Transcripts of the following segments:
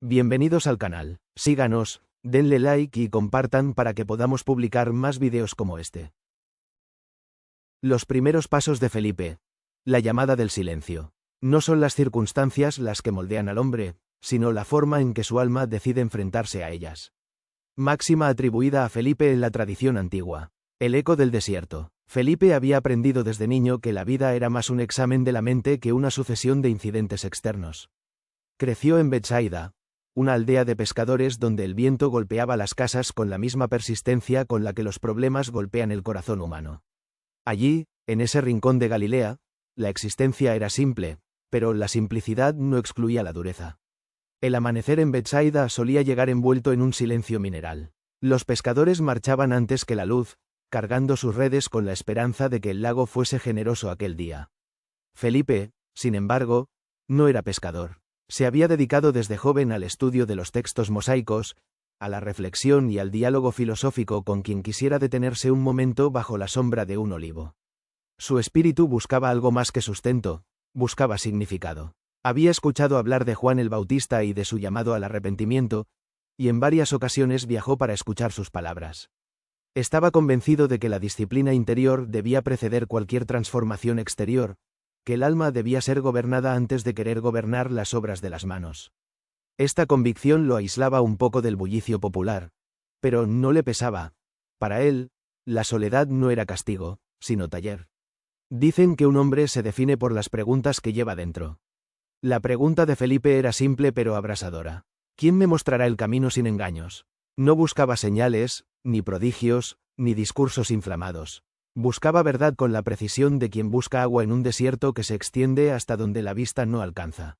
Bienvenidos al canal. Síganos, denle like y compartan para que podamos publicar más videos como este. Los primeros pasos de Felipe. La llamada del silencio. No son las circunstancias las que moldean al hombre, sino la forma en que su alma decide enfrentarse a ellas. Máxima atribuida a Felipe en la tradición antigua. El eco del desierto. Felipe había aprendido desde niño que la vida era más un examen de la mente que una sucesión de incidentes externos. Creció en Betsaida, una aldea de pescadores donde el viento golpeaba las casas con la misma persistencia con la que los problemas golpean el corazón humano. Allí, en ese rincón de Galilea, la existencia era simple, pero la simplicidad no excluía la dureza. El amanecer en Betsaida solía llegar envuelto en un silencio mineral. Los pescadores marchaban antes que la luz, cargando sus redes con la esperanza de que el lago fuese generoso aquel día. Felipe, sin embargo, no era pescador. Se había dedicado desde joven al estudio de los textos mosaicos, a la reflexión y al diálogo filosófico con quien quisiera detenerse un momento bajo la sombra de un olivo. Su espíritu buscaba algo más que sustento, buscaba significado. Había escuchado hablar de Juan el Bautista y de su llamado al arrepentimiento, y en varias ocasiones viajó para escuchar sus palabras. Estaba convencido de que la disciplina interior debía preceder cualquier transformación exterior, que el alma debía ser gobernada antes de querer gobernar las obras de las manos. Esta convicción lo aislaba un poco del bullicio popular, pero no le pesaba. Para él, la soledad no era castigo, sino taller. Dicen que un hombre se define por las preguntas que lleva dentro. La pregunta de Felipe era simple pero abrasadora. ¿Quién me mostrará el camino sin engaños? No buscaba señales, ni prodigios, ni discursos inflamados. Buscaba verdad con la precisión de quien busca agua en un desierto que se extiende hasta donde la vista no alcanza.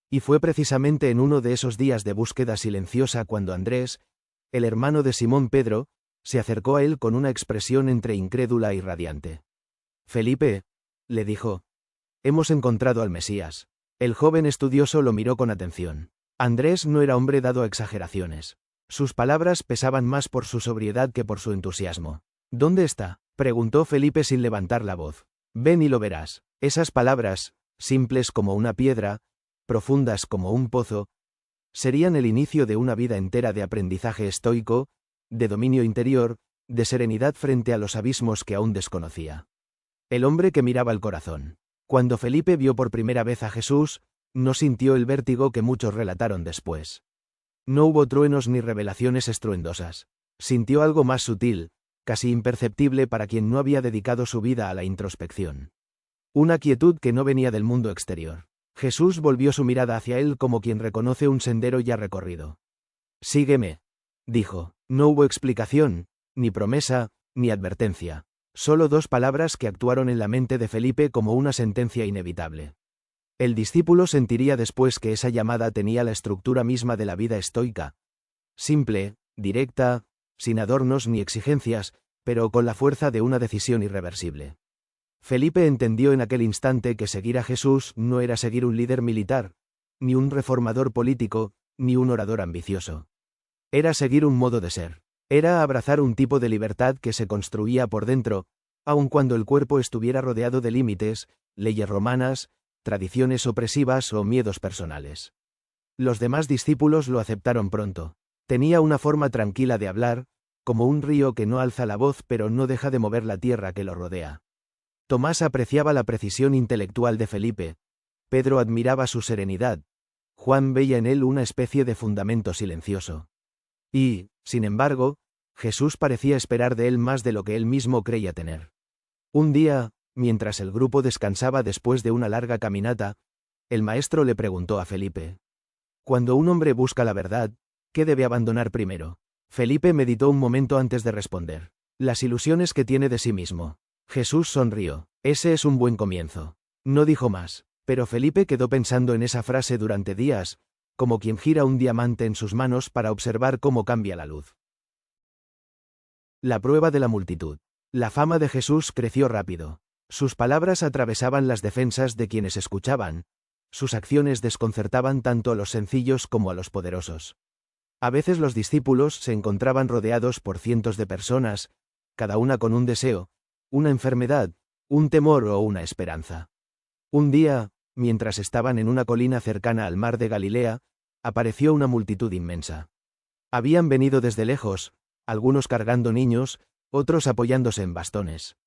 Y fue precisamente en uno de esos días de búsqueda silenciosa cuando Andrés, el hermano de Simón Pedro, se acercó a él con una expresión entre incrédula y radiante. «Felipe», le dijo, «hemos encontrado al Mesías». El joven estudioso lo miró con atención. Andrés no era hombre dado a exageraciones. Sus palabras pesaban más por su sobriedad que por su entusiasmo. «¿Dónde está?», preguntó Felipe sin levantar la voz. «Ven y lo verás». Esas palabras, simples como una piedra, profundas como un pozo, serían el inicio de una vida entera de aprendizaje estoico, de dominio interior, de serenidad frente a los abismos que aún desconocía. El hombre que miraba el corazón. Cuando Felipe vio por primera vez a Jesús, no sintió el vértigo que muchos relataron después. No hubo truenos ni revelaciones estruendosas. Sintió algo más sutil, casi imperceptible para quien no había dedicado su vida a la introspección. Una quietud que no venía del mundo exterior. Jesús volvió su mirada hacia él como quien reconoce un sendero ya recorrido. «Sígueme», dijo. No hubo explicación, ni promesa, ni advertencia. Solo dos palabras que actuaron en la mente de Felipe como una sentencia inevitable. El discípulo sentiría después que esa llamada tenía la estructura misma de la vida estoica. Simple, directa, sin adornos ni exigencias, pero con la fuerza de una decisión irreversible. Felipe entendió en aquel instante que seguir a Jesús no era seguir un líder militar, ni un reformador político, ni un orador ambicioso. Era seguir un modo de ser. Era abrazar un tipo de libertad que se construía por dentro, aun cuando el cuerpo estuviera rodeado de límites, leyes romanas, tradiciones opresivas o miedos personales. Los demás discípulos lo aceptaron pronto. Tenía una forma tranquila de hablar, como un río que no alza la voz pero no deja de mover la tierra que lo rodea. Tomás apreciaba la precisión intelectual de Felipe. Pedro admiraba su serenidad. Juan veía en él una especie de fundamento silencioso. Y, sin embargo, Jesús parecía esperar de él más de lo que él mismo creía tener. Un día, mientras el grupo descansaba después de una larga caminata, el maestro le preguntó a Felipe: «Cuando un hombre busca la verdad, ¿qué debe abandonar primero?». Felipe meditó un momento antes de responder. «Las ilusiones que tiene de sí mismo». Jesús sonrió. «Ese es un buen comienzo». No dijo más, pero Felipe quedó pensando en esa frase durante días, como quien gira un diamante en sus manos para observar cómo cambia la luz. La prueba de la multitud. La fama de Jesús creció rápido. Sus palabras atravesaban las defensas de quienes escuchaban. Sus acciones desconcertaban tanto a los sencillos como a los poderosos. A veces los discípulos se encontraban rodeados por cientos de personas, cada una con un deseo, una enfermedad, un temor o una esperanza. Un día, mientras estaban en una colina cercana al mar de Galilea, apareció una multitud inmensa. Habían venido desde lejos, algunos cargando niños, otros apoyándose en bastones.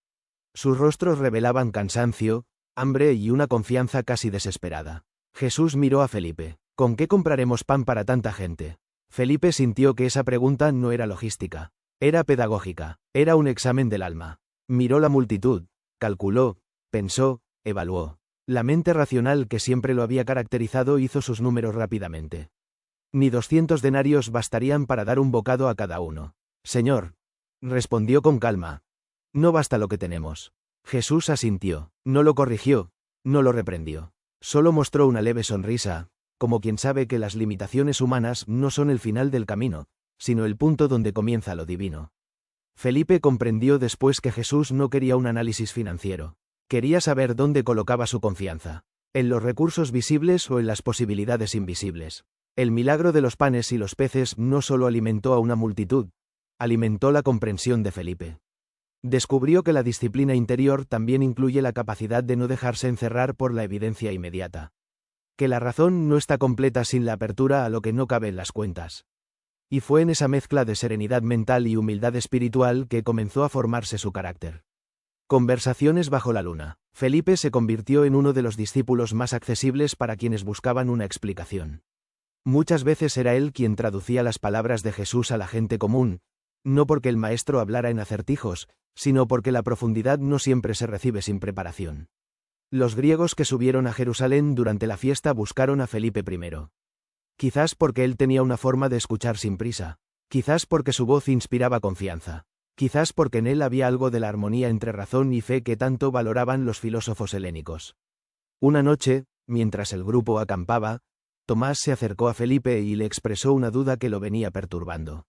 Sus rostros revelaban cansancio, hambre y una confianza casi desesperada. Jesús miró a Felipe. ¿Con qué compraremos pan para tanta gente? Felipe sintió que esa pregunta no era logística. Era pedagógica. Era un examen del alma. Miró la multitud, calculó, pensó, evaluó. La mente racional que siempre lo había caracterizado hizo sus números rápidamente. Ni 200 denarios bastarían para dar un bocado a cada uno. Señor, respondió con calma. No basta lo que tenemos. Jesús asintió. No lo corrigió, no lo reprendió. Solo mostró una leve sonrisa, como quien sabe que las limitaciones humanas no son el final del camino, sino el punto donde comienza lo divino. Felipe comprendió después que Jesús no quería un análisis financiero. Quería saber dónde colocaba su confianza. En los recursos visibles o en las posibilidades invisibles. El milagro de los panes y los peces no solo alimentó a una multitud, alimentó la comprensión de Felipe. Descubrió que la disciplina interior también incluye la capacidad de no dejarse encerrar por la evidencia inmediata. Que la razón no está completa sin la apertura a lo que no cabe en las cuentas. Y fue en esa mezcla de serenidad mental y humildad espiritual que comenzó a formarse su carácter. Conversaciones bajo la luna. Felipe se convirtió en uno de los discípulos más accesibles para quienes buscaban una explicación. Muchas veces era él quien traducía las palabras de Jesús a la gente común, no porque el maestro hablara en acertijos, sino porque la profundidad no siempre se recibe sin preparación. Los griegos que subieron a Jerusalén durante la fiesta buscaron a Felipe primero. Quizás porque él tenía una forma de escuchar sin prisa, quizás porque su voz inspiraba confianza, quizás porque en él había algo de la armonía entre razón y fe que tanto valoraban los filósofos helénicos. Una noche, mientras el grupo acampaba, Tomás se acercó a Felipe y le expresó una duda que lo venía perturbando.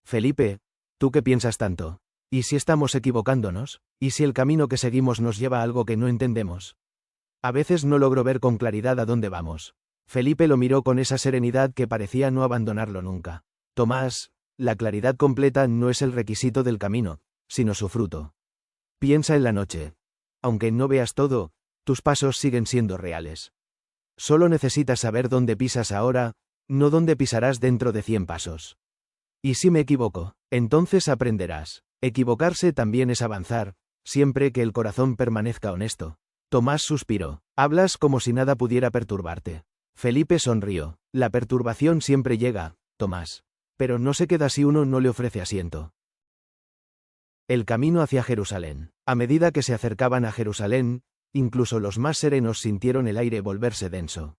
Felipe, ¿tú qué piensas tanto? ¿Y si estamos equivocándonos? ¿Y si el camino que seguimos nos lleva a algo que no entendemos? A veces no logro ver con claridad a dónde vamos. Felipe lo miró con esa serenidad que parecía no abandonarlo nunca. Tomás, la claridad completa no es el requisito del camino, sino su fruto. Piensa en la noche. Aunque no veas todo, tus pasos siguen siendo reales. Solo necesitas saber dónde pisas ahora, no dónde pisarás dentro de 100 pasos. Y si me equivoco, entonces aprenderás. Equivocarse también es avanzar, siempre que el corazón permanezca honesto. Tomás suspiró. Hablas como si nada pudiera perturbarte. Felipe sonrió. La perturbación siempre llega, Tomás. Pero no se queda si uno no le ofrece asiento. El camino hacia Jerusalén. A medida que se acercaban a Jerusalén, incluso los más serenos sintieron el aire volverse denso.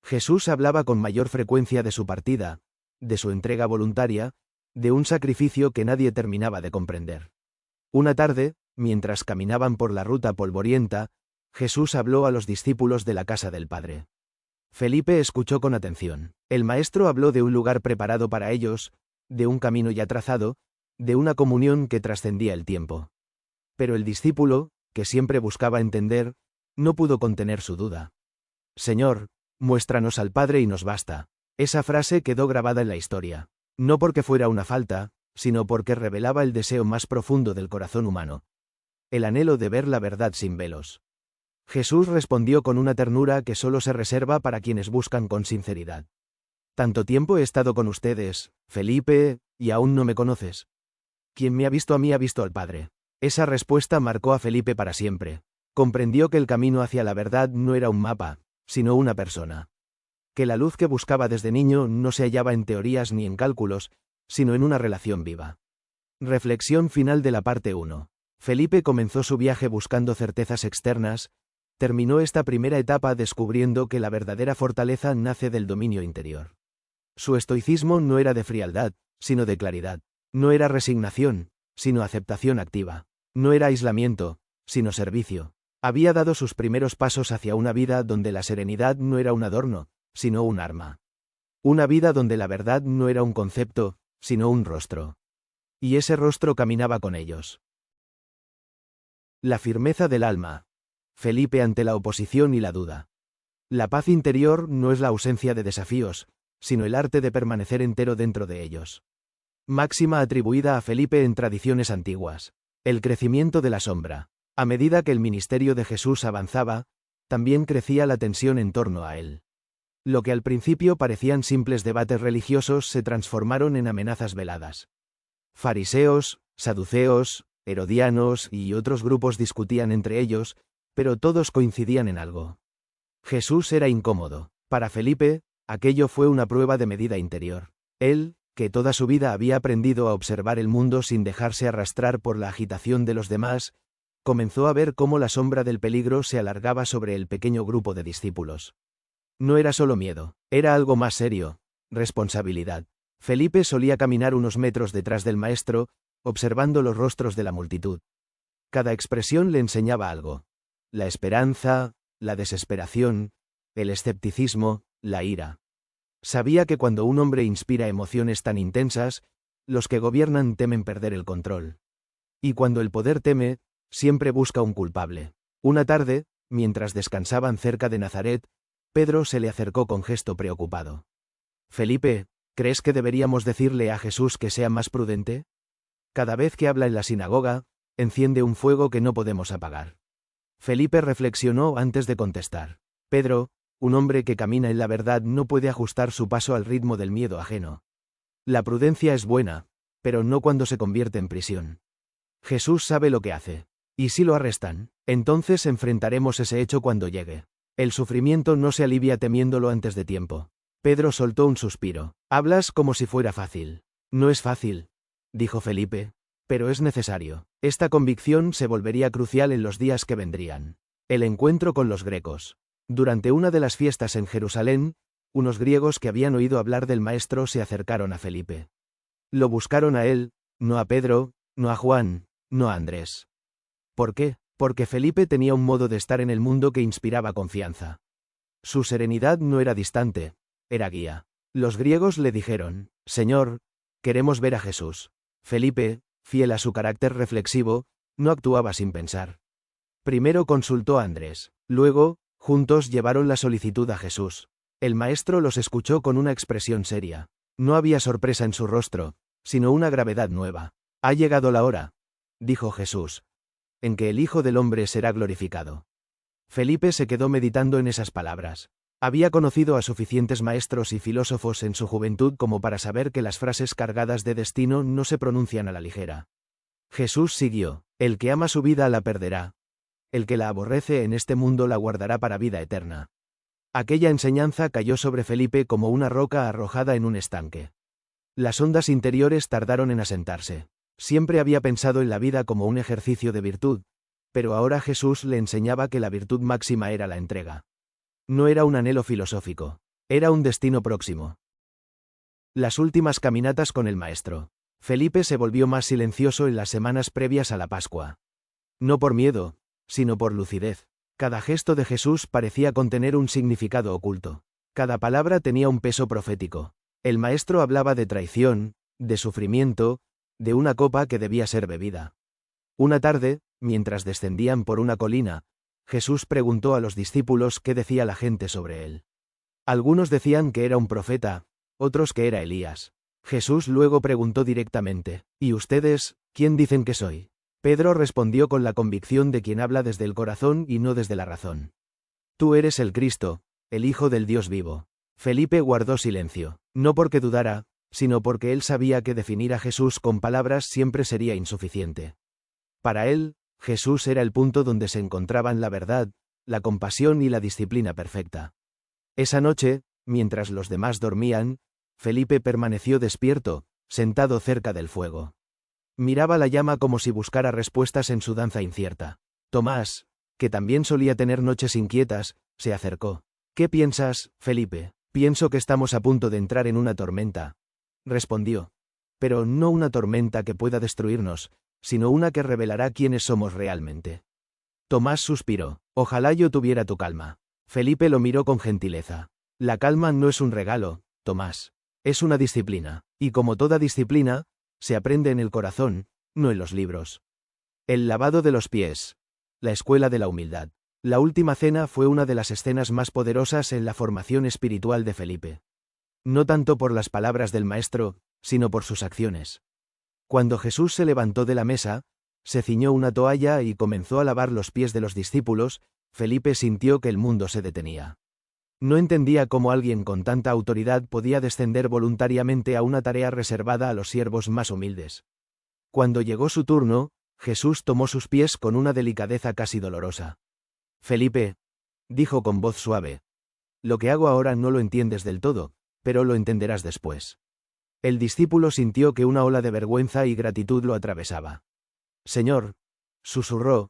Jesús hablaba con mayor frecuencia de su partida, de su entrega voluntaria, de un sacrificio que nadie terminaba de comprender. Una tarde, mientras caminaban por la ruta polvorienta, Jesús habló a los discípulos de la casa del Padre. Felipe escuchó con atención. El maestro habló de un lugar preparado para ellos, de un camino ya trazado, de una comunión que trascendía el tiempo. Pero el discípulo, que siempre buscaba entender, no pudo contener su duda. Señor, muéstranos al Padre y nos basta. Esa frase quedó grabada en la historia. No porque fuera una falta, sino porque revelaba el deseo más profundo del corazón humano. El anhelo de ver la verdad sin velos. Jesús respondió con una ternura que solo se reserva para quienes buscan con sinceridad. Tanto tiempo he estado con ustedes, Felipe, y aún no me conoces. Quien me ha visto a mí ha visto al Padre. Esa respuesta marcó a Felipe para siempre. Comprendió que el camino hacia la verdad no era un mapa, sino una persona. Que la luz que buscaba desde niño no se hallaba en teorías ni en cálculos, sino en una relación viva. Reflexión final de la parte 1. Felipe comenzó su viaje buscando certezas externas, terminó esta primera etapa descubriendo que la verdadera fortaleza nace del dominio interior. Su estoicismo no era de frialdad, sino de claridad. No era resignación, sino aceptación activa. No era aislamiento, sino servicio. Había dado sus primeros pasos hacia una vida donde la serenidad no era un adorno, sino un arma. Una vida donde la verdad no era un concepto, sino un rostro. Y ese rostro caminaba con ellos. La firmeza del alma. Felipe ante la oposición y la duda. La paz interior no es la ausencia de desafíos, sino el arte de permanecer entero dentro de ellos. Máxima atribuida a Felipe en tradiciones antiguas. El crecimiento de la sombra. A medida que el ministerio de Jesús avanzaba, también crecía la tensión en torno a él. Lo que al principio parecían simples debates religiosos se transformaron en amenazas veladas. Fariseos, saduceos, herodianos y otros grupos discutían entre ellos, pero todos coincidían en algo. Jesús era incómodo. Para Felipe, aquello fue una prueba de medida interior. Él, que toda su vida había aprendido a observar el mundo sin dejarse arrastrar por la agitación de los demás, comenzó a ver cómo la sombra del peligro se alargaba sobre el pequeño grupo de discípulos. No era solo miedo, era algo más serio, responsabilidad. Felipe solía caminar unos metros detrás del maestro, observando los rostros de la multitud. Cada expresión le enseñaba algo. La esperanza, la desesperación, el escepticismo, la ira. Sabía que cuando un hombre inspira emociones tan intensas, los que gobiernan temen perder el control. Y cuando el poder teme, siempre busca un culpable. Una tarde, mientras descansaban cerca de Nazaret, Pedro se le acercó con gesto preocupado. «Felipe, ¿crees que deberíamos decirle a Jesús que sea más prudente? Cada vez que habla en la sinagoga, enciende un fuego que no podemos apagar». Felipe reflexionó antes de contestar. Pedro, un hombre que camina en la verdad, no puede ajustar su paso al ritmo del miedo ajeno. La prudencia es buena, pero no cuando se convierte en prisión. Jesús sabe lo que hace. ¿Y si lo arrestan? Entonces enfrentaremos ese hecho cuando llegue. El sufrimiento no se alivia temiéndolo antes de tiempo. Pedro soltó un suspiro. Hablas como si fuera fácil. No es fácil, dijo Felipe, pero es necesario. Esta convicción se volvería crucial en los días que vendrían. El encuentro con los grecos. Durante una de las fiestas en Jerusalén, unos griegos que habían oído hablar del maestro se acercaron a Felipe. Lo buscaron a él, no a Pedro, no a Juan, no a Andrés. ¿Por qué? Porque Felipe tenía un modo de estar en el mundo que inspiraba confianza. Su serenidad no era distante, era guía. Los griegos le dijeron: «Señor, queremos ver a Jesús». Felipe, fiel a su carácter reflexivo, no actuaba sin pensar. Primero consultó a Andrés. Luego, juntos llevaron la solicitud a Jesús. El maestro los escuchó con una expresión seria. No había sorpresa en su rostro, sino una gravedad nueva. «Ha llegado la hora», dijo Jesús, «en que el Hijo del Hombre será glorificado». Felipe se quedó meditando en esas palabras. Había conocido a suficientes maestros y filósofos en su juventud como para saber que las frases cargadas de destino no se pronuncian a la ligera. Jesús siguió: «El que ama su vida la perderá. El que la aborrece en este mundo la guardará para vida eterna». Aquella enseñanza cayó sobre Felipe como una roca arrojada en un estanque. Las ondas interiores tardaron en asentarse. Siempre había pensado en la vida como un ejercicio de virtud, pero ahora Jesús le enseñaba que la virtud máxima era la entrega. No era un anhelo filosófico, era un destino próximo. Las últimas caminatas con el maestro. Felipe se volvió más silencioso en las semanas previas a la Pascua. No por miedo, sino por lucidez. Cada gesto de Jesús parecía contener un significado oculto. Cada palabra tenía un peso profético. El maestro hablaba de traición, de sufrimiento, de una copa que debía ser bebida. Una tarde, mientras descendían por una colina, Jesús preguntó a los discípulos qué decía la gente sobre él. Algunos decían que era un profeta, otros que era Elías. Jesús luego preguntó directamente: «¿Y ustedes, quién dicen que soy?». Pedro respondió con la convicción de quien habla desde el corazón y no desde la razón: «Tú eres el Cristo, el Hijo del Dios vivo». Felipe guardó silencio, no porque dudara, sino porque él sabía que definir a Jesús con palabras siempre sería insuficiente. Para él, Jesús era el punto donde se encontraban la verdad, la compasión y la disciplina perfecta. Esa noche, mientras los demás dormían, Felipe permaneció despierto, sentado cerca del fuego. Miraba la llama como si buscara respuestas en su danza incierta. Tomás, que también solía tener noches inquietas, se acercó. «¿Qué piensas, Felipe?». «Pienso que estamos a punto de entrar en una tormenta», respondió. «Pero no una tormenta que pueda destruirnos, sino una que revelará quiénes somos realmente». Tomás suspiró. «Ojalá yo tuviera tu calma». Felipe lo miró con gentileza. «La calma no es un regalo, Tomás. Es una disciplina. Y como toda disciplina, se aprende en el corazón, no en los libros». El lavado de los pies. La escuela de la humildad. La última cena fue una de las escenas más poderosas en la formación espiritual de Felipe. No tanto por las palabras del maestro, sino por sus acciones. Cuando Jesús se levantó de la mesa, se ciñó una toalla y comenzó a lavar los pies de los discípulos, Felipe sintió que el mundo se detenía. No entendía cómo alguien con tanta autoridad podía descender voluntariamente a una tarea reservada a los siervos más humildes. Cuando llegó su turno, Jesús tomó sus pies con una delicadeza casi dolorosa. Felipe, dijo con voz suave, lo que hago ahora no lo entiendes del todo, pero lo entenderás después. El discípulo sintió que una ola de vergüenza y gratitud lo atravesaba. Señor, susurró,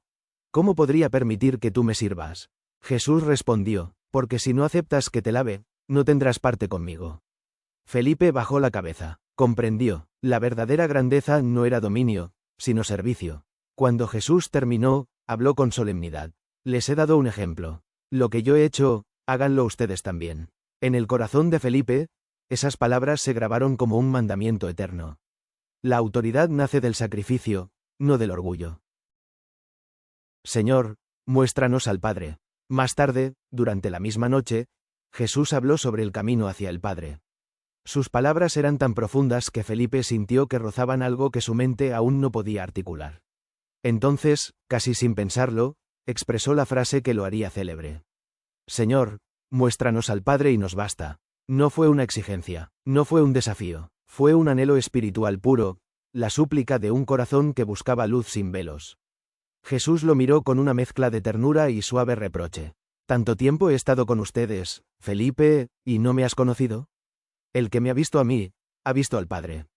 ¿cómo podría permitir que tú me sirvas? Jesús respondió, porque si no aceptas que te lave, no tendrás parte conmigo. Felipe bajó la cabeza, comprendió, la verdadera grandeza no era dominio, sino servicio. Cuando Jesús terminó, habló con solemnidad. Les he dado un ejemplo. Lo que yo he hecho, háganlo ustedes también. En el corazón de Felipe, esas palabras se grabaron como un mandamiento eterno. La autoridad nace del sacrificio, no del orgullo. Señor, muéstranos al Padre. Más tarde, durante la misma noche, Jesús habló sobre el camino hacia el Padre. Sus palabras eran tan profundas que Felipe sintió que rozaban algo que su mente aún no podía articular. Entonces, casi sin pensarlo, expresó la frase que lo haría célebre. Señor, muéstranos al Padre y nos basta. No fue una exigencia, no fue un desafío, fue un anhelo espiritual puro, la súplica de un corazón que buscaba luz sin velos. Jesús lo miró con una mezcla de ternura y suave reproche. ¿Tanto tiempo he estado con ustedes, Felipe, y no me has conocido? El que me ha visto a mí, ha visto al Padre.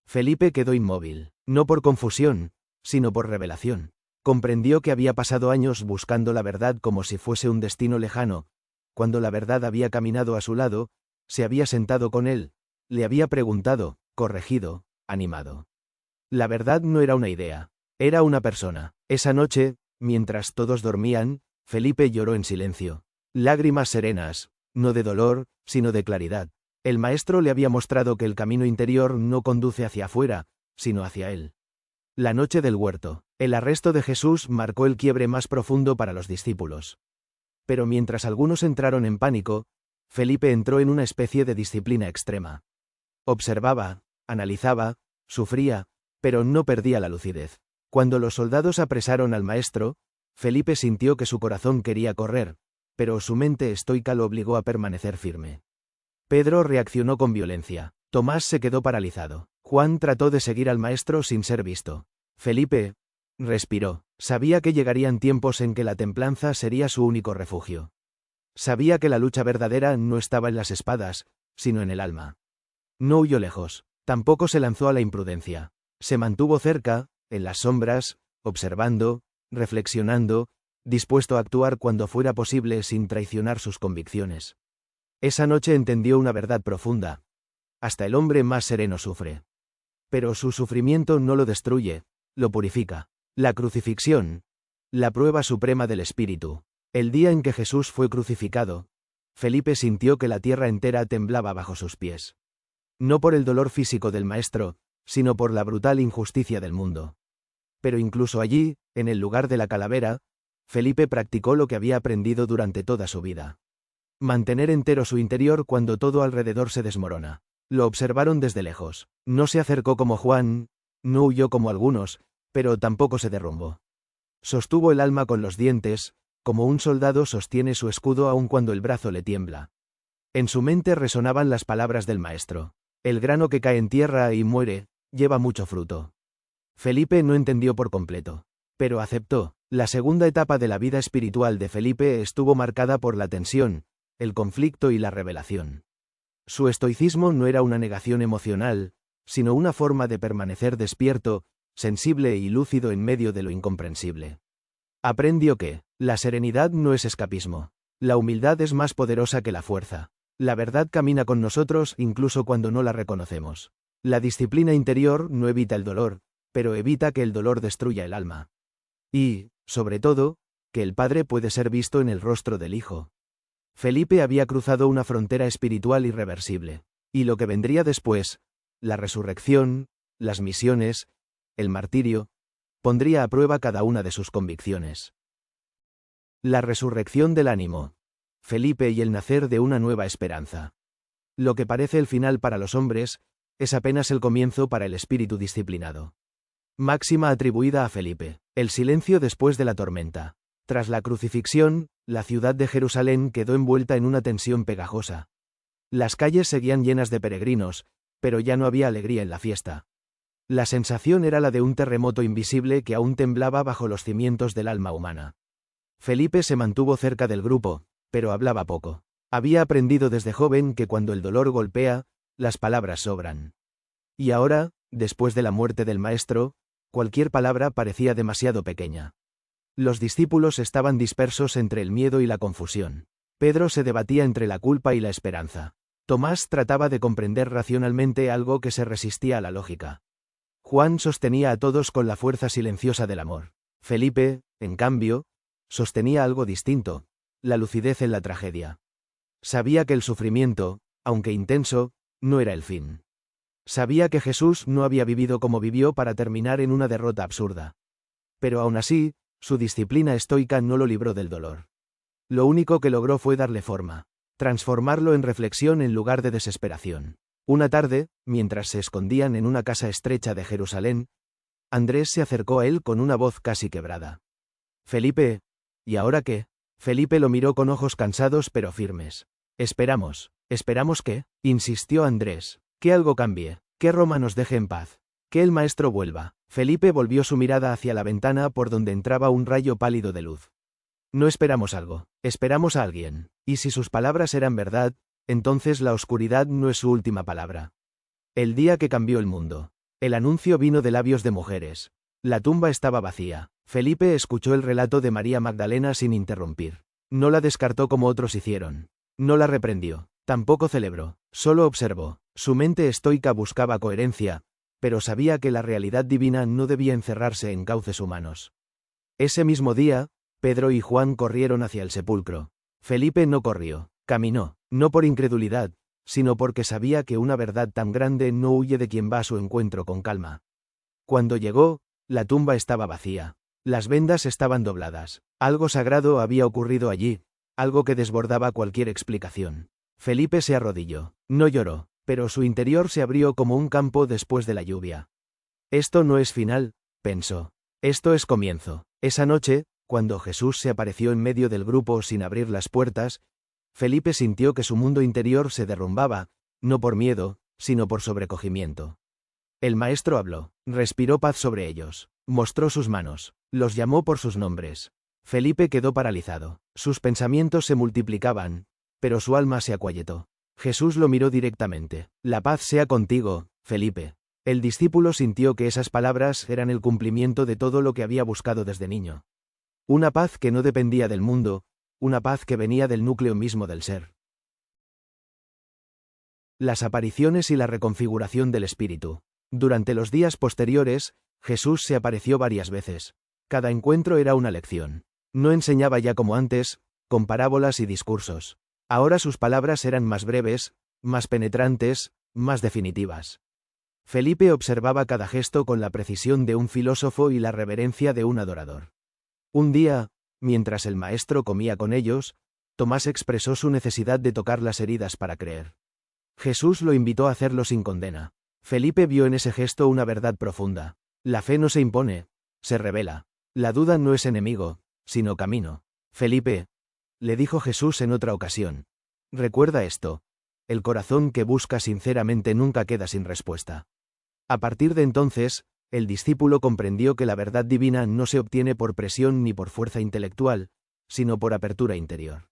Felipe quedó inmóvil, no por confusión, sino por revelación. Comprendió que había pasado años buscando la verdad como si fuese un destino lejano. Cuando la verdad había caminado a su lado, se había sentado con él, le había preguntado, corregido, animado. La verdad no era una idea, era una persona. Esa noche, mientras todos dormían, Felipe lloró en silencio. Lágrimas serenas, no de dolor, sino de claridad. El maestro le había mostrado que el camino interior no conduce hacia afuera, sino hacia él. La noche del huerto, el arresto de Jesús marcó el quiebre más profundo para los discípulos. Pero mientras algunos entraron en pánico, Felipe entró en una especie de disciplina extrema. Observaba, analizaba, sufría, pero no perdía la lucidez. Cuando los soldados apresaron al maestro, Felipe sintió que su corazón quería correr, pero su mente estoica lo obligó a permanecer firme. Pedro reaccionó con violencia. Tomás se quedó paralizado. Juan trató de seguir al maestro sin ser visto. Felipe respiró. Sabía que llegarían tiempos en que la templanza sería su único refugio. Sabía que la lucha verdadera no estaba en las espadas, sino en el alma. No huyó lejos, tampoco se lanzó a la imprudencia. Se mantuvo cerca, en las sombras, observando, reflexionando, dispuesto a actuar cuando fuera posible sin traicionar sus convicciones. Esa noche entendió una verdad profunda. Hasta el hombre más sereno sufre. Pero su sufrimiento no lo destruye, lo purifica. La crucifixión, la prueba suprema del espíritu. El día en que Jesús fue crucificado, Felipe sintió que la tierra entera temblaba bajo sus pies. No por el dolor físico del maestro, sino por la brutal injusticia del mundo. Pero incluso allí, en el lugar de la calavera, Felipe practicó lo que había aprendido durante toda su vida. Mantener entero su interior cuando todo alrededor se desmorona. Lo observaron desde lejos. No se acercó como Juan, no huyó como algunos, pero tampoco se derrumbó. Sostuvo el alma con los dientes, como un soldado sostiene su escudo aun cuando el brazo le tiembla. En su mente resonaban las palabras del maestro. El grano que cae en tierra y muere, lleva mucho fruto. Felipe no entendió por completo, pero aceptó. La segunda etapa de la vida espiritual de Felipe estuvo marcada por la tensión, el conflicto y la revelación. Su estoicismo no era una negación emocional, sino una forma de permanecer despierto, sensible y lúcido en medio de lo incomprensible. Aprendió que, la serenidad no es escapismo. La humildad es más poderosa que la fuerza. La verdad camina con nosotros incluso cuando no la reconocemos. La disciplina interior no evita el dolor, pero evita que el dolor destruya el alma. Y, sobre todo, que el Padre puede ser visto en el rostro del Hijo. Felipe había cruzado una frontera espiritual irreversible. Y lo que vendría después, la resurrección, las misiones, el martirio, pondría a prueba cada una de sus convicciones. La resurrección del ánimo. Felipe y el nacer de una nueva esperanza. Lo que parece el final para los hombres, es apenas el comienzo para el espíritu disciplinado. Máxima atribuida a Felipe. El silencio después de la tormenta. Tras la crucifixión, la ciudad de Jerusalén quedó envuelta en una tensión pegajosa. Las calles seguían llenas de peregrinos, pero ya no había alegría en la fiesta. La sensación era la de un terremoto invisible que aún temblaba bajo los cimientos del alma humana. Felipe se mantuvo cerca del grupo, pero hablaba poco. Había aprendido desde joven que cuando el dolor golpea, las palabras sobran. Y ahora, después de la muerte del maestro, cualquier palabra parecía demasiado pequeña. Los discípulos estaban dispersos entre el miedo y la confusión. Pedro se debatía entre la culpa y la esperanza. Tomás trataba de comprender racionalmente algo que se resistía a la lógica. Juan sostenía a todos con la fuerza silenciosa del amor. Felipe, en cambio, sostenía algo distinto, la lucidez en la tragedia. Sabía que el sufrimiento, aunque intenso, no era el fin. Sabía que Jesús no había vivido como vivió para terminar en una derrota absurda. Pero aún así, su disciplina estoica no lo libró del dolor. Lo único que logró fue darle forma, transformarlo en reflexión en lugar de desesperación. Una tarde, mientras se escondían en una casa estrecha de Jerusalén, Andrés se acercó a él con una voz casi quebrada. Felipe, ¿y ahora qué? Felipe lo miró con ojos cansados pero firmes. Esperamos. ¿Esperamos qué? Insistió Andrés. Que algo cambie, que Roma nos deje en paz, que el maestro vuelva. Felipe volvió su mirada hacia la ventana por donde entraba un rayo pálido de luz. No esperamos algo, esperamos a alguien, y si sus palabras eran verdad, entonces la oscuridad no es su última palabra. El día que cambió el mundo. El anuncio vino de labios de mujeres. La tumba estaba vacía. Felipe escuchó el relato de María Magdalena sin interrumpir. No la descartó como otros hicieron. No la reprendió. Tampoco celebró. Solo observó. Su mente estoica buscaba coherencia, pero sabía que la realidad divina no debía encerrarse en cauces humanos. Ese mismo día, Pedro y Juan corrieron hacia el sepulcro. Felipe no corrió. Caminó, no por incredulidad, sino porque sabía que una verdad tan grande no huye de quien va a su encuentro con calma. Cuando llegó, la tumba estaba vacía. Las vendas estaban dobladas. Algo sagrado había ocurrido allí, algo que desbordaba cualquier explicación. Felipe se arrodilló. No lloró, pero su interior se abrió como un campo después de la lluvia. Esto no es final, pensó. Esto es comienzo. Esa noche, cuando Jesús se apareció en medio del grupo sin abrir las puertas, Felipe sintió que su mundo interior se derrumbaba, no por miedo, sino por sobrecogimiento. El maestro habló, respiró paz sobre ellos, mostró sus manos, los llamó por sus nombres. Felipe quedó paralizado. Sus pensamientos se multiplicaban, pero su alma se aquietó. Jesús lo miró directamente. La paz sea contigo, Felipe. El discípulo sintió que esas palabras eran el cumplimiento de todo lo que había buscado desde niño. Una paz que no dependía del mundo, una paz que venía del núcleo mismo del ser. Las apariciones y la reconfiguración del espíritu. Durante los días posteriores, Jesús se apareció varias veces. Cada encuentro era una lección. No enseñaba ya como antes, con parábolas y discursos. Ahora sus palabras eran más breves, más penetrantes, más definitivas. Felipe observaba cada gesto con la precisión de un filósofo y la reverencia de un adorador. Un día, mientras el maestro comía con ellos, Tomás expresó su necesidad de tocar las heridas para creer. Jesús lo invitó a hacerlo sin condena. Felipe vio en ese gesto una verdad profunda. La fe no se impone, se revela. La duda no es enemigo, sino camino. Felipe, le dijo Jesús en otra ocasión, recuerda esto. El corazón que busca sinceramente nunca queda sin respuesta. A partir de entonces, el discípulo comprendió que la verdad divina no se obtiene por presión ni por fuerza intelectual, sino por apertura interior.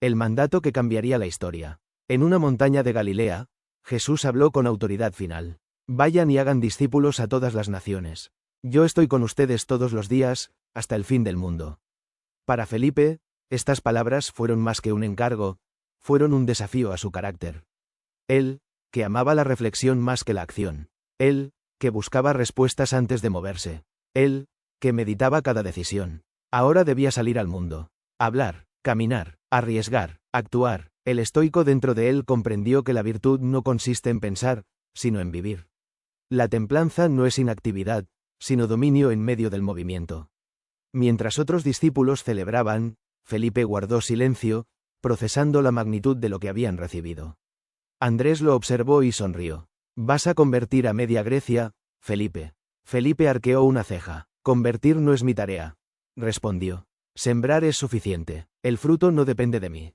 El mandato que cambiaría la historia. En una montaña de Galilea, Jesús habló con autoridad final. Vayan y hagan discípulos a todas las naciones. Yo estoy con ustedes todos los días, hasta el fin del mundo. Para Felipe, estas palabras fueron más que un encargo, fueron un desafío a su carácter. Él, que amaba la reflexión más que la acción. Él, que buscaba respuestas antes de moverse. Él, que meditaba cada decisión. Ahora debía salir al mundo. Hablar, caminar, arriesgar, actuar. El estoico dentro de él comprendió que la virtud no consiste en pensar, sino en vivir. La templanza no es inactividad, sino dominio en medio del movimiento. Mientras otros discípulos celebraban, Felipe guardó silencio, procesando la magnitud de lo que habían recibido. Andrés lo observó y sonrió. «Vas a convertir a media Grecia, Felipe». Felipe arqueó una ceja. «Convertir no es mi tarea», respondió. Sembrar es suficiente. El fruto no depende de mí.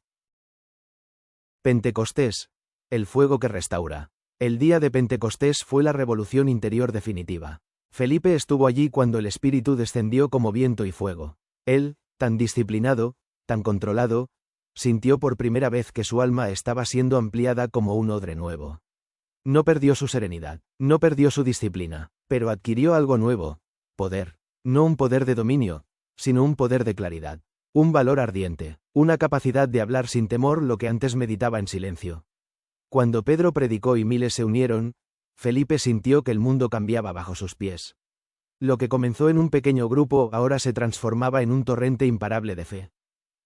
Pentecostés. El fuego que restaura. El día de Pentecostés fue la revolución interior definitiva. Felipe estuvo allí cuando el Espíritu descendió como viento y fuego. Él, tan disciplinado, tan controlado, sintió por primera vez que su alma estaba siendo ampliada como un odre nuevo. No perdió su serenidad, no perdió su disciplina, pero adquirió algo nuevo: poder. No un poder de dominio, sino un poder de claridad. Un valor ardiente, una capacidad de hablar sin temor lo que antes meditaba en silencio. Cuando Pedro predicó y miles se unieron, Felipe sintió que el mundo cambiaba bajo sus pies. Lo que comenzó en un pequeño grupo ahora se transformaba en un torrente imparable de fe.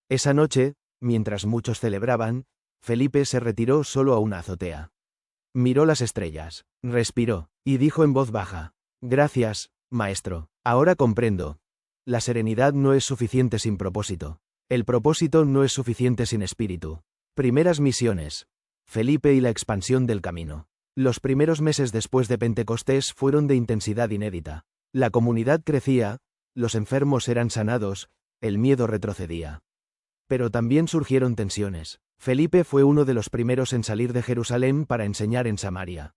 Esa noche, mientras muchos celebraban, Felipe se retiró solo a una azotea. Miró las estrellas, respiró, y dijo en voz baja: «Gracias, maestro, ahora comprendo. La serenidad no es suficiente sin propósito. El propósito no es suficiente sin espíritu». Primeras misiones. Felipe y la expansión del camino. Los primeros meses después de Pentecostés fueron de intensidad inédita. La comunidad crecía, los enfermos eran sanados, el miedo retrocedía. Pero también surgieron tensiones. Felipe fue uno de los primeros en salir de Jerusalén para enseñar en Samaria.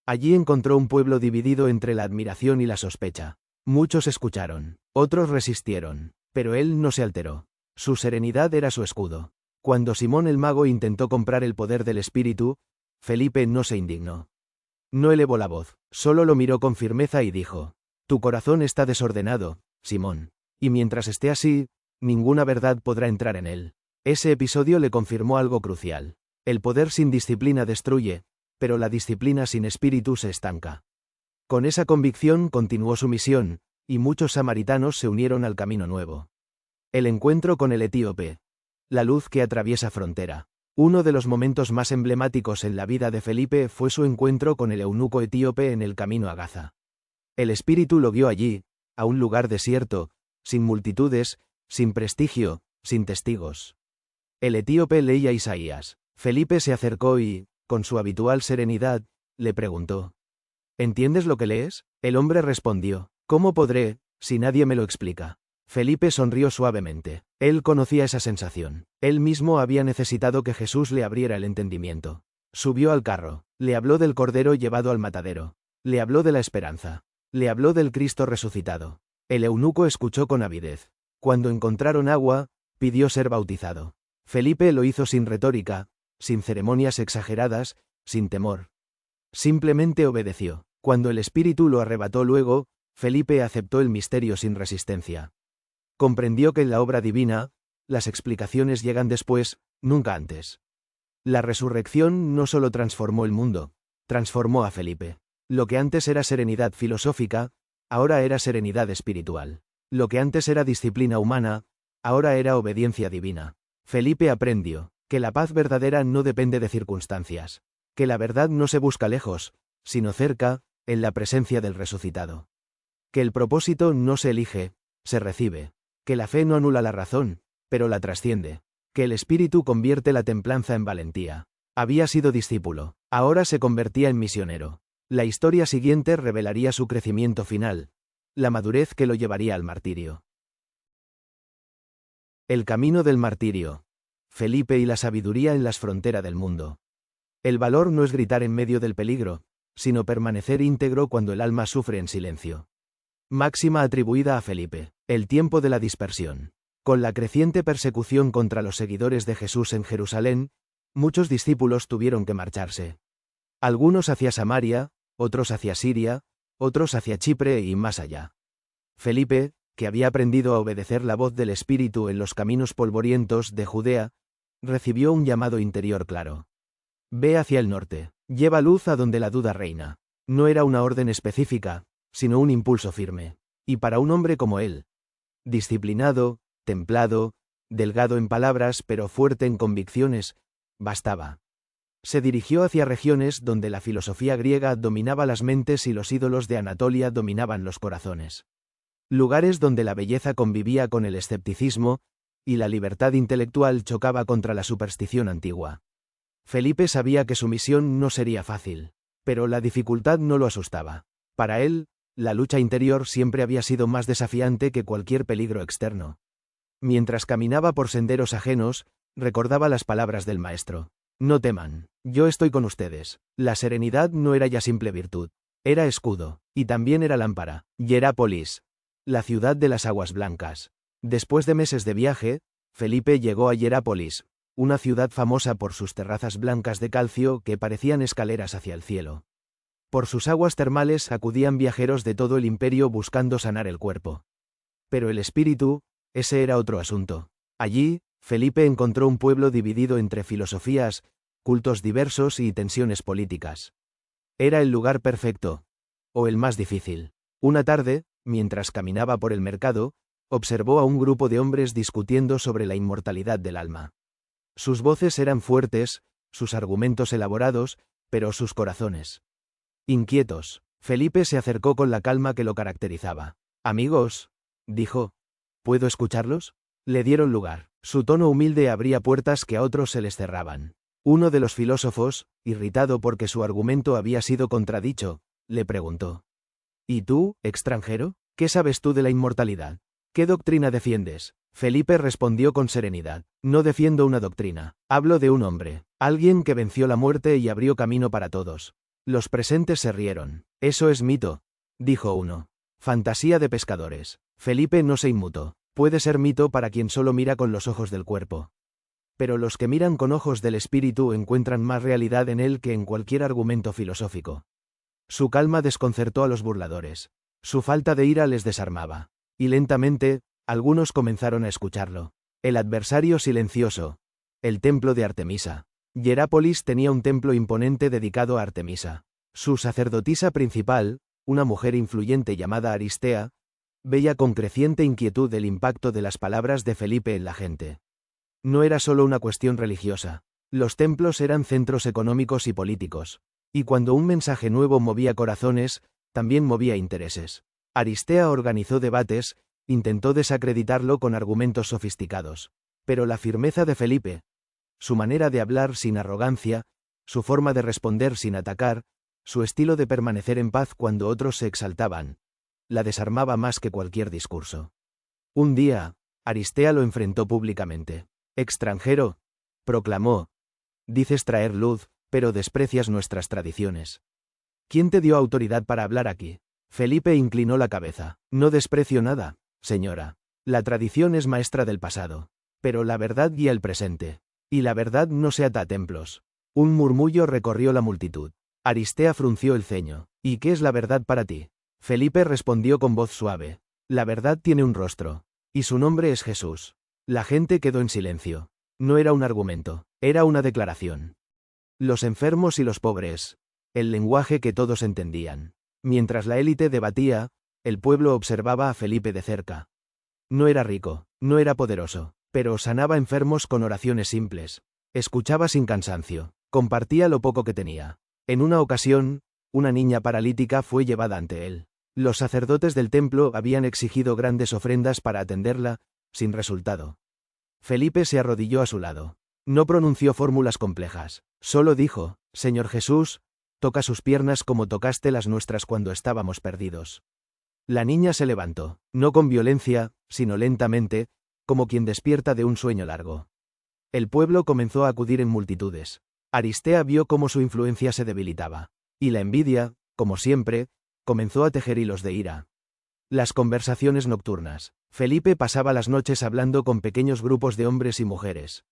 Allí encontró un pueblo dividido entre la admiración y la sospecha. Muchos escucharon, otros resistieron, pero él no se alteró. Su serenidad era su escudo. Cuando Simón el mago intentó comprar el poder del Espíritu, Felipe no se indignó. No elevó la voz, solo lo miró con firmeza y dijo: «Tu corazón está desordenado, Simón. Y mientras esté así, ninguna verdad podrá entrar en él». Ese episodio le confirmó algo crucial. El poder sin disciplina destruye, pero la disciplina sin espíritu se estanca. Con esa convicción continuó su misión, y muchos samaritanos se unieron al camino nuevo. El encuentro con el etíope. La luz que atraviesa frontera. Uno de los momentos más emblemáticos en la vida de Felipe fue su encuentro con el eunuco etíope en el camino a Gaza. El espíritu lo guió allí, a un lugar desierto, sin multitudes, sin prestigio, sin testigos. El etíope leía Isaías. Felipe se acercó y, con su habitual serenidad, le preguntó: «¿Entiendes lo que lees?». El hombre respondió: «¿Cómo podré, si nadie me lo explica?». Felipe sonrió suavemente. Él conocía esa sensación. Él mismo había necesitado que Jesús le abriera el entendimiento. Subió al carro. Le habló del Cordero llevado al matadero. Le habló de la esperanza. Le habló del Cristo resucitado. El eunuco escuchó con avidez. Cuando encontraron agua, pidió ser bautizado. Felipe lo hizo sin retórica, sin ceremonias exageradas, sin temor. Simplemente obedeció. Cuando el Espíritu lo arrebató luego, Felipe aceptó el misterio sin resistencia. Comprendió que en la obra divina, las explicaciones llegan después, nunca antes. La resurrección no solo transformó el mundo, transformó a Felipe. Lo que antes era serenidad filosófica, ahora era serenidad espiritual. Lo que antes era disciplina humana, ahora era obediencia divina. Felipe aprendió que la paz verdadera no depende de circunstancias, que la verdad no se busca lejos, sino cerca, en la presencia del resucitado. Que el propósito no se elige, se recibe. Que la fe no anula la razón, pero la trasciende. Que el espíritu convierte la templanza en valentía. Había sido discípulo, ahora se convertía en misionero. La historia siguiente revelaría su crecimiento final, la madurez que lo llevaría al martirio. El camino del martirio. Felipe y la sabiduría en las fronteras del mundo. El valor no es gritar en medio del peligro, sino permanecer íntegro cuando el alma sufre en silencio. Máxima atribuida a Felipe. El tiempo de la dispersión. Con la creciente persecución contra los seguidores de Jesús en Jerusalén, muchos discípulos tuvieron que marcharse. Algunos hacia Samaria, otros hacia Siria, otros hacia Chipre y más allá. Felipe, que había aprendido a obedecer la voz del Espíritu en los caminos polvorientos de Judea, recibió un llamado interior claro. Ve hacia el norte, lleva luz a donde la duda reina. No era una orden específica, sino un impulso firme. Y para un hombre como él, disciplinado, templado, delgado en palabras pero fuerte en convicciones, bastaba. Se dirigió hacia regiones donde la filosofía griega dominaba las mentes y los ídolos de Anatolia dominaban los corazones. Lugares donde la belleza convivía con el escepticismo, y la libertad intelectual chocaba contra la superstición antigua. Felipe sabía que su misión no sería fácil, pero la dificultad no lo asustaba. Para él, la lucha interior siempre había sido más desafiante que cualquier peligro externo. Mientras caminaba por senderos ajenos, recordaba las palabras del maestro. No teman, yo estoy con ustedes. La serenidad no era ya simple virtud. Era escudo, y también era lámpara. Hierápolis, la ciudad de las aguas blancas. Después de meses de viaje, Felipe llegó a Hierápolis, una ciudad famosa por sus terrazas blancas de calcio que parecían escaleras hacia el cielo. Por sus aguas termales acudían viajeros de todo el imperio buscando sanar el cuerpo. Pero el espíritu, ese era otro asunto. Allí, Felipe encontró un pueblo dividido entre filosofías, cultos diversos y tensiones políticas. Era el lugar perfecto, o el más difícil. Una tarde, mientras caminaba por el mercado, observó a un grupo de hombres discutiendo sobre la inmortalidad del alma. Sus voces eran fuertes, sus argumentos elaborados, pero sus corazones inquietos. Felipe se acercó con la calma que lo caracterizaba. Amigos, dijo, ¿puedo escucharlos? Le dieron lugar. Su tono humilde abría puertas que a otros se les cerraban. Uno de los filósofos, irritado porque su argumento había sido contradicho, le preguntó. ¿Y tú, extranjero? ¿Qué sabes tú de la inmortalidad? ¿Qué doctrina defiendes? Felipe respondió con serenidad. No defiendo una doctrina. Hablo de un hombre, alguien que venció la muerte y abrió camino para todos. Los presentes se rieron. Eso es mito, dijo uno. Fantasía de pescadores. Felipe no se inmutó. Puede ser mito para quien solo mira con los ojos del cuerpo. Pero los que miran con ojos del espíritu encuentran más realidad en él que en cualquier argumento filosófico. Su calma desconcertó a los burladores. Su falta de ira les desarmaba. Y lentamente, algunos comenzaron a escucharlo. El adversario silencioso. El templo de Artemisa. Hierápolis tenía un templo imponente dedicado a Artemisa. Su sacerdotisa principal, una mujer influyente llamada Aristea, veía con creciente inquietud el impacto de las palabras de Felipe en la gente. No era solo una cuestión religiosa. Los templos eran centros económicos y políticos. Y cuando un mensaje nuevo movía corazones, también movía intereses. Aristea organizó debates, intentó desacreditarlo con argumentos sofisticados. Pero la firmeza de Felipe, su manera de hablar sin arrogancia, su forma de responder sin atacar, su estilo de permanecer en paz cuando otros se exaltaban, la desarmaba más que cualquier discurso. Un día, Aristea lo enfrentó públicamente. Extranjero, proclamó, dices traer luz, pero desprecias nuestras tradiciones. ¿Quién te dio autoridad para hablar aquí? Felipe inclinó la cabeza. No desprecio nada, señora. La tradición es maestra del pasado. Pero la verdad guía el presente. Y la verdad no se ata a templos. Un murmullo recorrió la multitud. Aristea frunció el ceño. ¿Y qué es la verdad para ti? Felipe respondió con voz suave. La verdad tiene un rostro. Y su nombre es Jesús. La gente quedó en silencio. No era un argumento, era una declaración. Los enfermos y los pobres. El lenguaje que todos entendían. Mientras la élite debatía, el pueblo observaba a Felipe de cerca. No era rico, no era poderoso, pero sanaba enfermos con oraciones simples. Escuchaba sin cansancio, compartía lo poco que tenía. En una ocasión, una niña paralítica fue llevada ante él. Los sacerdotes del templo habían exigido grandes ofrendas para atenderla, sin resultado. Felipe se arrodilló a su lado. No pronunció fórmulas complejas, solo dijo, Señor Jesús, toca sus piernas como tocaste las nuestras cuando estábamos perdidos. La niña se levantó, no con violencia, sino lentamente, como quien despierta de un sueño largo. El pueblo comenzó a acudir en multitudes. Aristea vio cómo su influencia se debilitaba. Y la envidia, como siempre, comenzó a tejer hilos de ira. Las conversaciones nocturnas. Felipe pasaba las noches hablando con pequeños grupos de hombres y mujeres.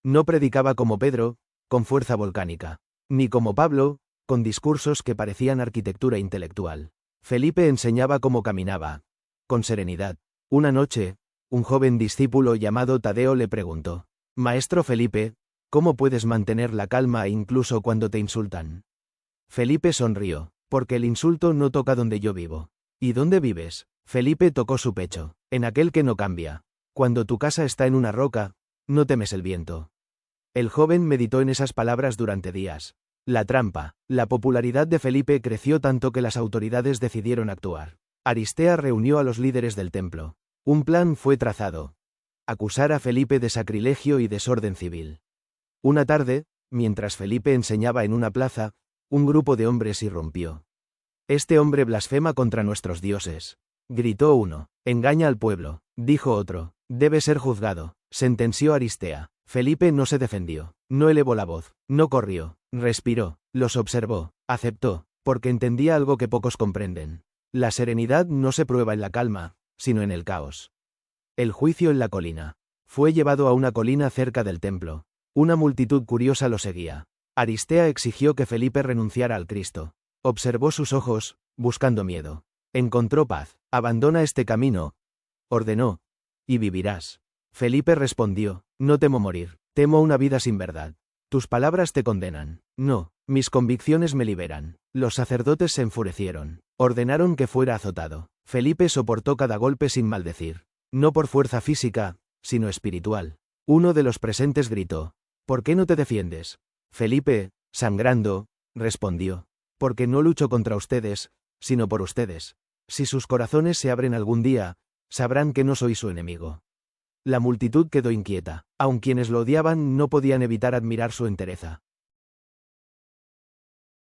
No predicaba como Pedro, con fuerza volcánica, ni como Pablo, con discursos que parecían arquitectura intelectual. Felipe enseñaba cómo caminaba, con serenidad. Una noche, un joven discípulo llamado Tadeo le preguntó, Maestro Felipe, ¿cómo puedes mantener la calma incluso cuando te insultan? Felipe sonrió, porque el insulto no toca donde yo vivo. ¿Y dónde vives? Felipe tocó su pecho, en aquel que no cambia. Cuando tu casa está en una roca, no temes el viento. El joven meditó en esas palabras durante días. La trampa. La popularidad de Felipe creció tanto que las autoridades decidieron actuar. Aristea reunió a los líderes del templo. Un plan fue trazado. Acusar a Felipe de sacrilegio y desorden civil. Una tarde, mientras Felipe enseñaba en una plaza, un grupo de hombres irrumpió. Este hombre blasfema contra nuestros dioses, gritó uno. Engaña al pueblo, dijo otro. Debe ser juzgado, sentenció Aristea. Felipe no se defendió, no elevó la voz, no corrió, respiró, los observó, aceptó, porque entendía algo que pocos comprenden. La serenidad no se prueba en la calma, sino en el caos. El juicio en la colina. Fue llevado a una colina cerca del templo. Una multitud curiosa lo seguía. Aristea exigió que Felipe renunciara al Cristo. Observó sus ojos, buscando miedo. Encontró paz. Abandona este camino, ordenó, y vivirás. Felipe respondió, no temo morir, temo una vida sin verdad. Tus palabras te condenan. No, mis convicciones me liberan. Los sacerdotes se enfurecieron. Ordenaron que fuera azotado. Felipe soportó cada golpe sin maldecir. No por fuerza física, sino espiritual. Uno de los presentes gritó, ¿por qué no te defiendes? Felipe, sangrando, respondió, porque no lucho contra ustedes, sino por ustedes. Si sus corazones se abren algún día, sabrán que no soy su enemigo. La multitud quedó inquieta, aun quienes lo odiaban no podían evitar admirar su entereza.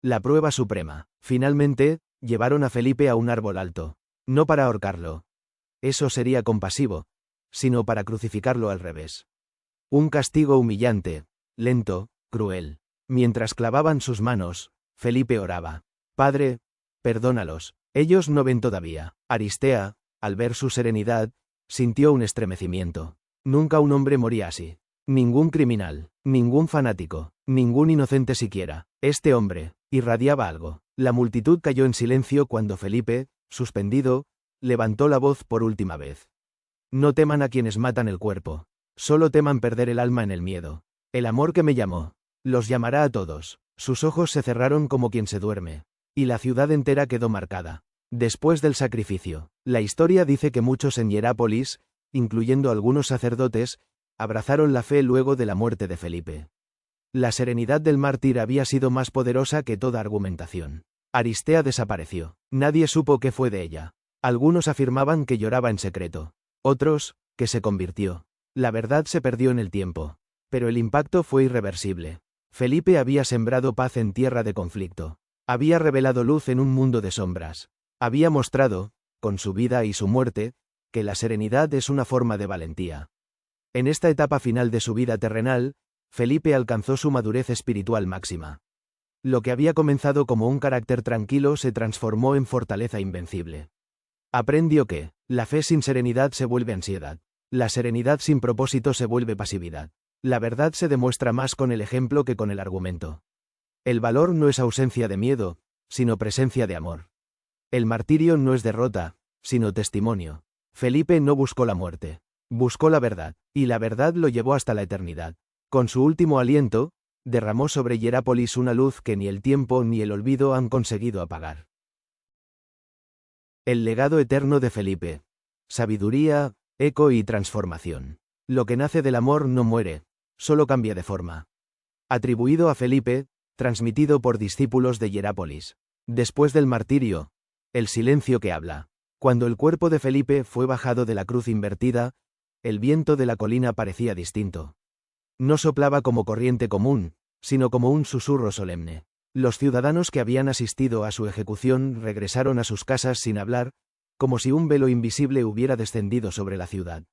La prueba suprema. Finalmente, llevaron a Felipe a un árbol alto. No para ahorcarlo. Eso sería compasivo, sino para crucificarlo al revés. Un castigo humillante, lento, cruel. Mientras clavaban sus manos, Felipe oraba. Padre, perdónalos, ellos no ven todavía. Aristea, al ver su serenidad, sintió un estremecimiento. Nunca un hombre moría así. Ningún criminal, ningún fanático, ningún inocente siquiera. Este hombre irradiaba algo. La multitud cayó en silencio cuando Felipe, suspendido, levantó la voz por última vez. No teman a quienes matan el cuerpo. Solo teman perder el alma en el miedo. El amor que me llamó. Los llamará a todos. Sus ojos se cerraron como quien se duerme. Y la ciudad entera quedó marcada. Después del sacrificio, la historia dice que muchos en Hierápolis, incluyendo algunos sacerdotes, abrazaron la fe luego de la muerte de Felipe. La serenidad del mártir había sido más poderosa que toda argumentación. Aristea desapareció. Nadie supo qué fue de ella. Algunos afirmaban que lloraba en secreto. Otros, que se convirtió. La verdad se perdió en el tiempo. Pero el impacto fue irreversible. Felipe había sembrado paz en tierra de conflicto. Había revelado luz en un mundo de sombras. Había mostrado, con su vida y su muerte, que la serenidad es una forma de valentía. En esta etapa final de su vida terrenal, Felipe alcanzó su madurez espiritual máxima. Lo que había comenzado como un carácter tranquilo se transformó en fortaleza invencible. Aprendió que, la fe sin serenidad se vuelve ansiedad. La serenidad sin propósito se vuelve pasividad. La verdad se demuestra más con el ejemplo que con el argumento. El valor no es ausencia de miedo, sino presencia de amor. El martirio no es derrota, sino testimonio. Felipe no buscó la muerte. Buscó la verdad, y la verdad lo llevó hasta la eternidad. Con su último aliento, derramó sobre Hierápolis una luz que ni el tiempo ni el olvido han conseguido apagar. El legado eterno de Felipe. Sabiduría, eco y transformación. Lo que nace del amor no muere, solo cambia de forma. Atribuido a Felipe, transmitido por discípulos de Hierápolis. Después del martirio, el silencio que habla. Cuando el cuerpo de Felipe fue bajado de la cruz invertida, el viento de la colina parecía distinto. No soplaba como corriente común, sino como un susurro solemne. Los ciudadanos que habían asistido a su ejecución regresaron a sus casas sin hablar, como si un velo invisible hubiera descendido sobre la ciudad.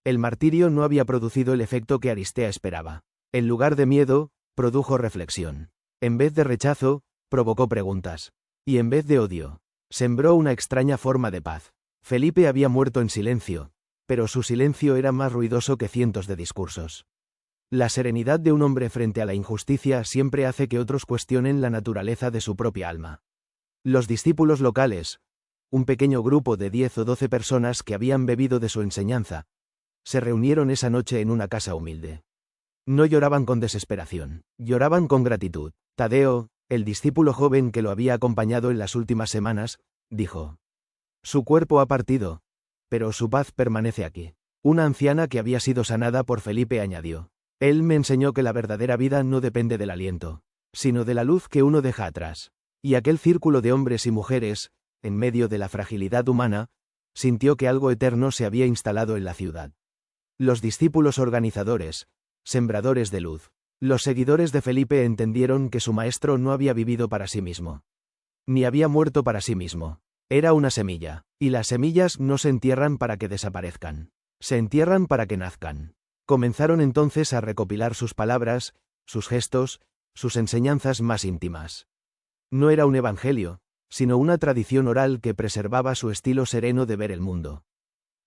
El martirio no había producido el efecto que Aristea esperaba. En lugar de miedo, produjo reflexión. En vez de rechazo, provocó preguntas. Y en vez de odio, sembró una extraña forma de paz. Felipe había muerto en silencio, pero su silencio era más ruidoso que cientos de discursos. La serenidad de un hombre frente a la injusticia siempre hace que otros cuestionen la naturaleza de su propia alma. Los discípulos locales, un pequeño grupo de 10 o 12 personas que habían bebido de su enseñanza, se reunieron esa noche en una casa humilde. No lloraban con desesperación, lloraban con gratitud. Tadeo, el discípulo joven que lo había acompañado en las últimas semanas, dijo: su cuerpo ha partido, pero su paz permanece aquí. Una anciana que había sido sanada por Felipe añadió: él me enseñó que la verdadera vida no depende del aliento, sino de la luz que uno deja atrás. Y aquel círculo de hombres y mujeres, en medio de la fragilidad humana, sintió que algo eterno se había instalado en la ciudad. Los discípulos organizadores, sembradores de luz, los seguidores de Felipe entendieron que su maestro no había vivido para sí mismo. Ni había muerto para sí mismo. Era una semilla, y las semillas no se entierran para que desaparezcan. Se entierran para que nazcan. Comenzaron entonces a recopilar sus palabras, sus gestos, sus enseñanzas más íntimas. No era un evangelio, sino una tradición oral que preservaba su estilo sereno de ver el mundo.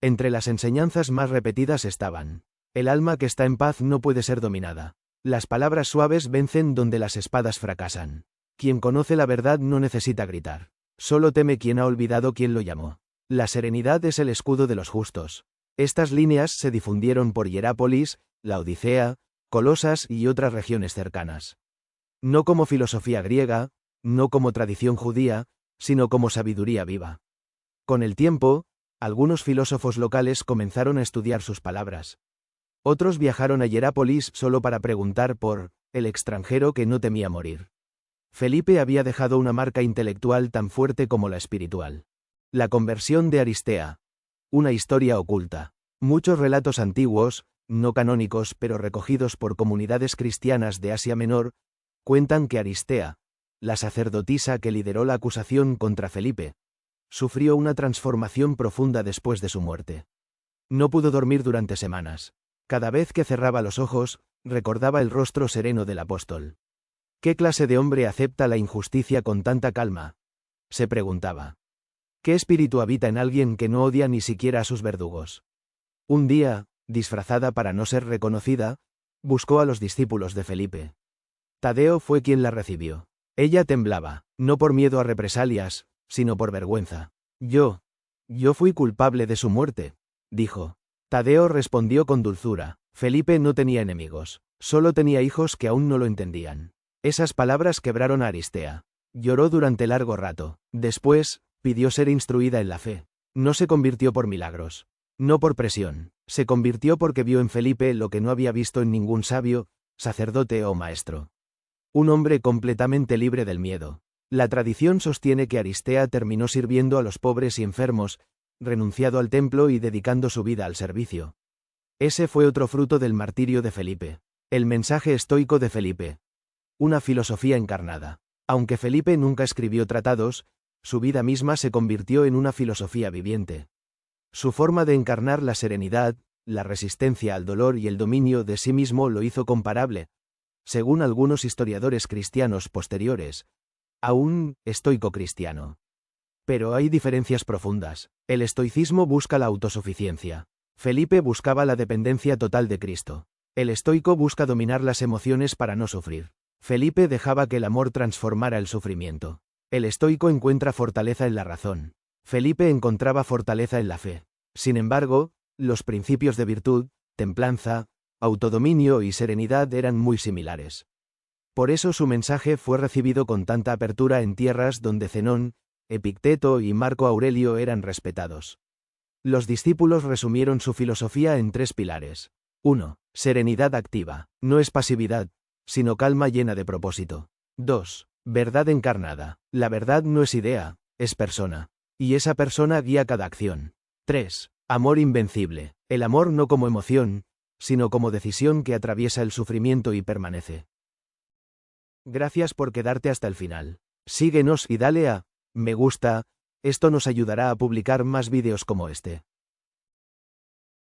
Entre las enseñanzas más repetidas estaban: el alma que está en paz no puede ser dominada. Las palabras suaves vencen donde las espadas fracasan. Quien conoce la verdad no necesita gritar. Solo teme quien ha olvidado quién lo llamó. La serenidad es el escudo de los justos. Estas líneas se difundieron por Hierápolis, Laodicea, Colosas y otras regiones cercanas. No como filosofía griega, no como tradición judía, sino como sabiduría viva. Con el tiempo, algunos filósofos locales comenzaron a estudiar sus palabras. Otros viajaron a Hierápolis solo para preguntar por el extranjero que no temía morir. Felipe había dejado una marca intelectual tan fuerte como la espiritual. La conversión de Aristea. Una historia oculta. Muchos relatos antiguos, no canónicos pero recogidos por comunidades cristianas de Asia Menor, cuentan que Aristea, la sacerdotisa que lideró la acusación contra Felipe, sufrió una transformación profunda después de su muerte. No pudo dormir durante semanas. Cada vez que cerraba los ojos, recordaba el rostro sereno del apóstol. ¿Qué clase de hombre acepta la injusticia con tanta calma?, se preguntaba. ¿Qué espíritu habita en alguien que no odia ni siquiera a sus verdugos? Un día, disfrazada para no ser reconocida, buscó a los discípulos de Felipe. Tadeo fue quien la recibió. Ella temblaba, no por miedo a represalias, sino por vergüenza. Yo fui culpable de su muerte, dijo. Tadeo respondió con dulzura. Felipe no tenía enemigos, solo tenía hijos que aún no lo entendían. Esas palabras quebraron a Aristea. Lloró durante largo rato. Después, pidió ser instruida en la fe. No se convirtió por milagros. No por presión. Se convirtió porque vio en Felipe lo que no había visto en ningún sabio, sacerdote o maestro. Un hombre completamente libre del miedo. La tradición sostiene que Aristea terminó sirviendo a los pobres y enfermos, renunciado al templo y dedicando su vida al servicio. Ese fue otro fruto del martirio de Felipe. El mensaje estoico de Felipe. Una filosofía encarnada. Aunque Felipe nunca escribió tratados, su vida misma se convirtió en una filosofía viviente. Su forma de encarnar la serenidad, la resistencia al dolor y el dominio de sí mismo lo hizo comparable, según algunos historiadores cristianos posteriores, a un estoico cristiano. Pero hay diferencias profundas. El estoicismo busca la autosuficiencia. Felipe buscaba la dependencia total de Cristo. El estoico busca dominar las emociones para no sufrir. Felipe dejaba que el amor transformara el sufrimiento. El estoico encuentra fortaleza en la razón. Felipe encontraba fortaleza en la fe. Sin embargo, los principios de virtud, templanza, autodominio y serenidad eran muy similares. Por eso su mensaje fue recibido con tanta apertura en tierras donde Zenón, Epicteto y Marco Aurelio eran respetados. Los discípulos resumieron su filosofía en 3 pilares. 1. Serenidad activa. No es pasividad, sino calma llena de propósito. 2. Verdad encarnada. La verdad no es idea, es persona. Y esa persona guía cada acción. 3. Amor invencible. El amor no como emoción, sino como decisión que atraviesa el sufrimiento y permanece. Gracias por quedarte hasta el final. Síguenos y dale a me gusta, esto nos ayudará a publicar más vídeos como este.